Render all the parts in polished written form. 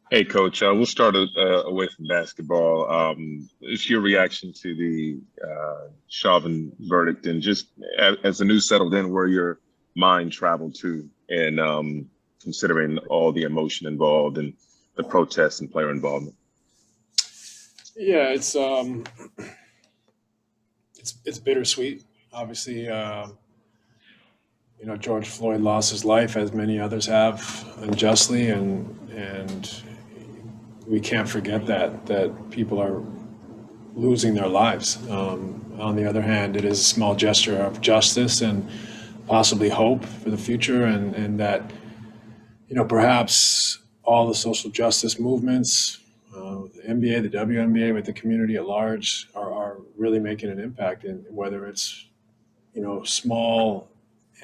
Hey, Coach. We'll start away from basketball. It's your reaction to the Chauvin verdict, and just as the news settled in, where your mind traveled to, and considering all the emotion involved and the protests and player involvement. Yeah, it's bittersweet. Obviously, George Floyd lost his life, as many others have, unjustly, and we can't forget that people are losing their lives. On the other hand, it is a small gesture of justice and possibly hope for the future, and that perhaps all the social justice movements, the NBA, the WNBA, with the community at large, are really making an impact. And whether it's small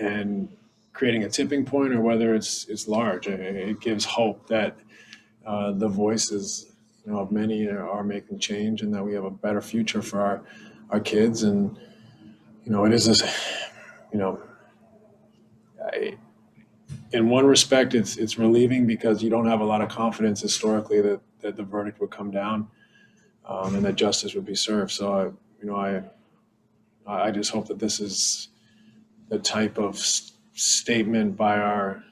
and creating a tipping point, or whether it's large, it gives hope that the voices of many are making change, and that we have a better future for our kids. And it is this, you know, I, in one respect, it's relieving because you don't have a lot of confidence historically that the verdict would come down, and that justice would be served. So, I just hope that this is the type of statement by our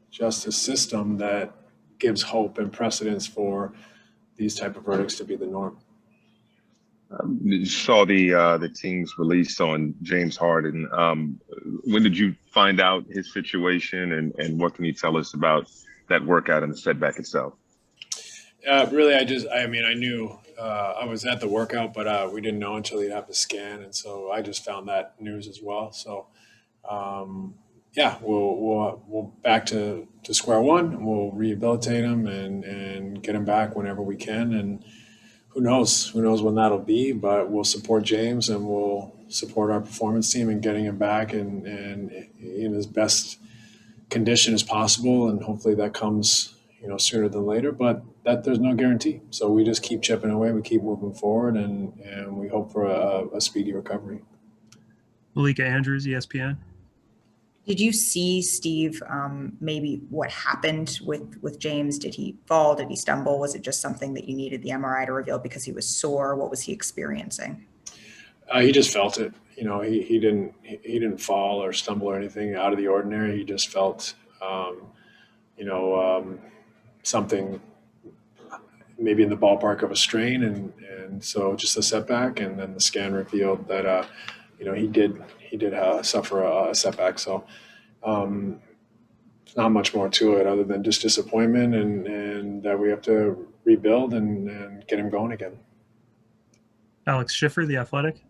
justice system that gives hope and precedence for these type of verdicts to be the norm. You saw the team's release on James Harden. When did you find out his situation, and what can you tell us about that workout and the setback itself? Really, I knew I was at the workout, but we didn't know until he'd have the scan, and so I just found that news as well. So, yeah, we'll back to square one. We'll rehabilitate him and get him back whenever we can. And who knows when that'll be, but we'll support James, and we'll support our performance team in getting him back and in his best condition as possible. And hopefully that comes, sooner than later, but that there's no guarantee. So we just keep chipping away. We keep moving forward, and we hope for a speedy recovery. Malika Andrews, ESPN. Did you see, Steve, maybe what happened with James? Did he fall? Did he stumble? Was it just something that you needed the MRI to reveal because he was sore? What was he experiencing? He just felt it. He didn't fall or stumble or anything out of the ordinary. He just felt, you know, um, something maybe in the ballpark of a strain, and so just a setback. And then the scan revealed that he did suffer a setback. So um, there's not much more to it other than just disappointment, and that we have to rebuild and get him going again. Alex Schiffer, The Athletic.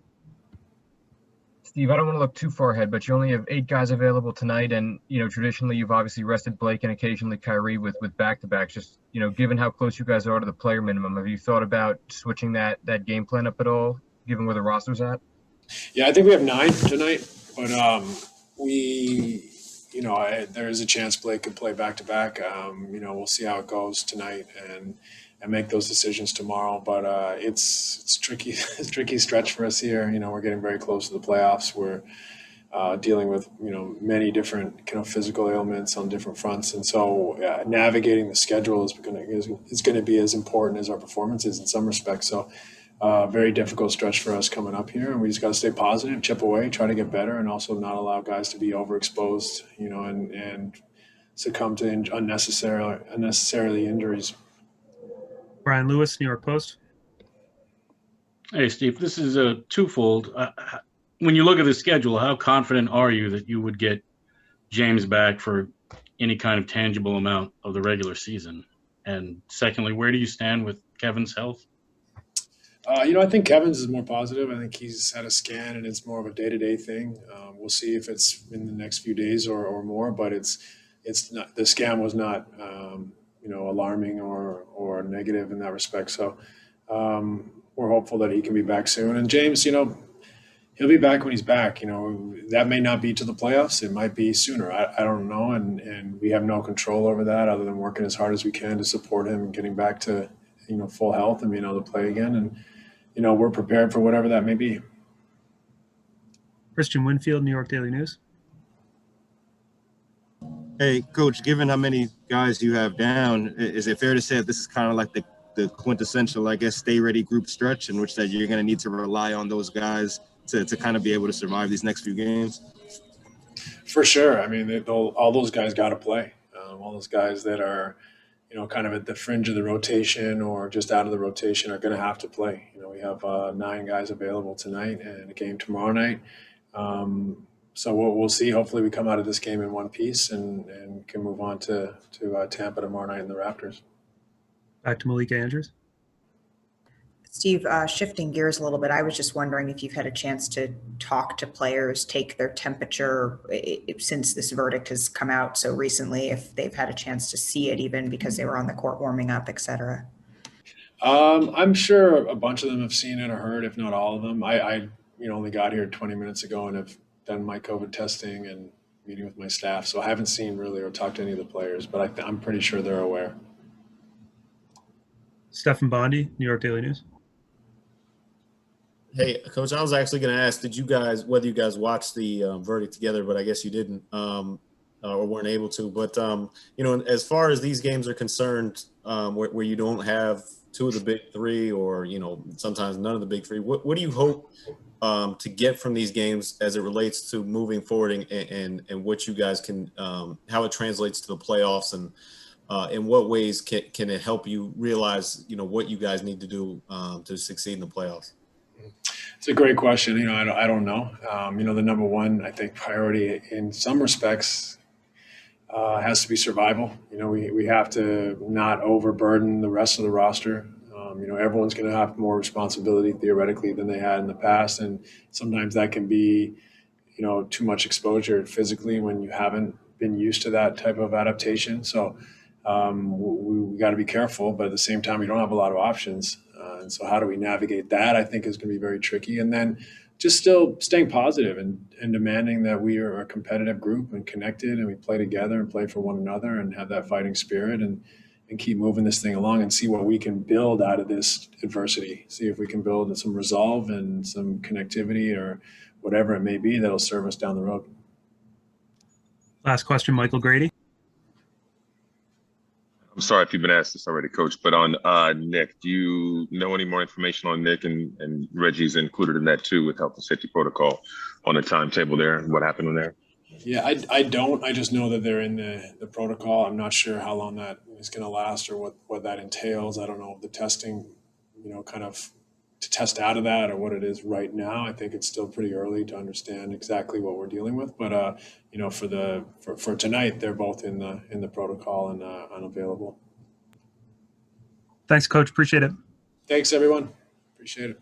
Steve, I don't want to look too far ahead, but you only have 8 guys available tonight, and traditionally you've obviously rested Blake and occasionally Kyrie with back-to-backs. Just given how close you guys are to the player minimum, have you thought about switching that game plan up at all, given where the roster's at? Yeah, I think we have 9 tonight, but there is a chance Blake could play back to back. We'll see how it goes tonight and make those decisions tomorrow. But it's tricky, it's a tricky stretch for us here. We're getting very close to the playoffs. We're dealing with many different kind of physical ailments on different fronts, and so navigating the schedule is going to be as important as our performances in some respects. So. Very difficult stretch for us coming up here, and we just got to stay positive, chip away, try to get better, and also not allow guys to be overexposed, and succumb to unnecessarily injuries. Brian Lewis, New York Post. Hey, Steve, this is a twofold. When you look at the schedule, how confident are you that you would get James back for any kind of tangible amount of the regular season? And secondly, where do you stand with Kevin's health? I think Kevin's is more positive. I think he's had a scan, and it's more of a day-to-day thing. We'll see if it's in the next few days or more, but it's not, the scan was not alarming or negative in that respect. So we're hopeful that he can be back soon. And James, he'll be back when he's back. That may not be to the playoffs. It might be sooner. I don't know, and we have no control over that other than working as hard as we can to support him and getting back to full health and being able to play again. And we're prepared for whatever that may be. Christian Winfield, New York Daily News. Hey, Coach, given how many guys you have down, is it fair to say that this is kind of like the quintessential, I guess, stay ready group stretch in which that you're going to need to rely on those guys to kind of be able to survive these next few games? For sure. I mean, all those guys got to play. All those guys that are, kind of at the fringe of the rotation or just out of the rotation are going to have to play. We have 9 guys available tonight and a game tomorrow night. So we'll see. Hopefully, we come out of this game in one piece and can move on to Tampa tomorrow night in the Raptors. Back to Malika Andrews. Steve, shifting gears a little bit, I was just wondering if you've had a chance to talk to players, take their temperature since this verdict has come out so recently, if they've had a chance to see it even because they were on the court warming up, et cetera. I'm sure a bunch of them have seen it or heard, if not all of them. I only got here 20 minutes ago and have done my COVID testing and meeting with my staff, so I haven't seen really or talked to any of the players, but I'm pretty sure they're aware. Stephen Bondi, New York Daily News. Hey, Coach, I was actually going to ask, whether you guys watched the verdict together, but I guess you didn't or weren't able to. But, as far as these games are concerned, where you don't have 2 of the big 3 or, sometimes none of the big 3, what do you hope to get from these games as it relates to moving forward and what you guys can, how it translates to the playoffs, and in what ways can it help you realize, what you guys need to do to succeed in the playoffs? It's a great question. I don't know. The number one, I think, priority in some respects has to be survival. We have to not overburden the rest of the roster. Everyone's going to have more responsibility theoretically than they had in the past, and sometimes that can be, too much exposure physically when you haven't been used to that type of adaptation. So we got to be careful, but at the same time, we don't have a lot of options. And so how do we navigate that, I think, is going to be very tricky. And then just still staying positive and demanding that we are a competitive group and connected and we play together and play for one another and have that fighting spirit and keep moving this thing along and see what we can build out of this adversity. See if we can build some resolve and some connectivity or whatever it may be that'll serve us down the road. Last question, Michael Grady. I'm sorry if you've been asked this already, Coach, but on Nick, do you know any more information on Nick, and Reggie's included in that too with health and safety protocol on the timetable there and what happened in there? Yeah, I don't. I just know that they're in the protocol. I'm not sure how long that is going to last or what that entails. I don't know the testing, kind of to test out of that or what it is right now. I think it's still pretty early to understand exactly what we're dealing with. But for tonight, they're both in the protocol and unavailable. Thanks, Coach. Appreciate it. Thanks, everyone. Appreciate it.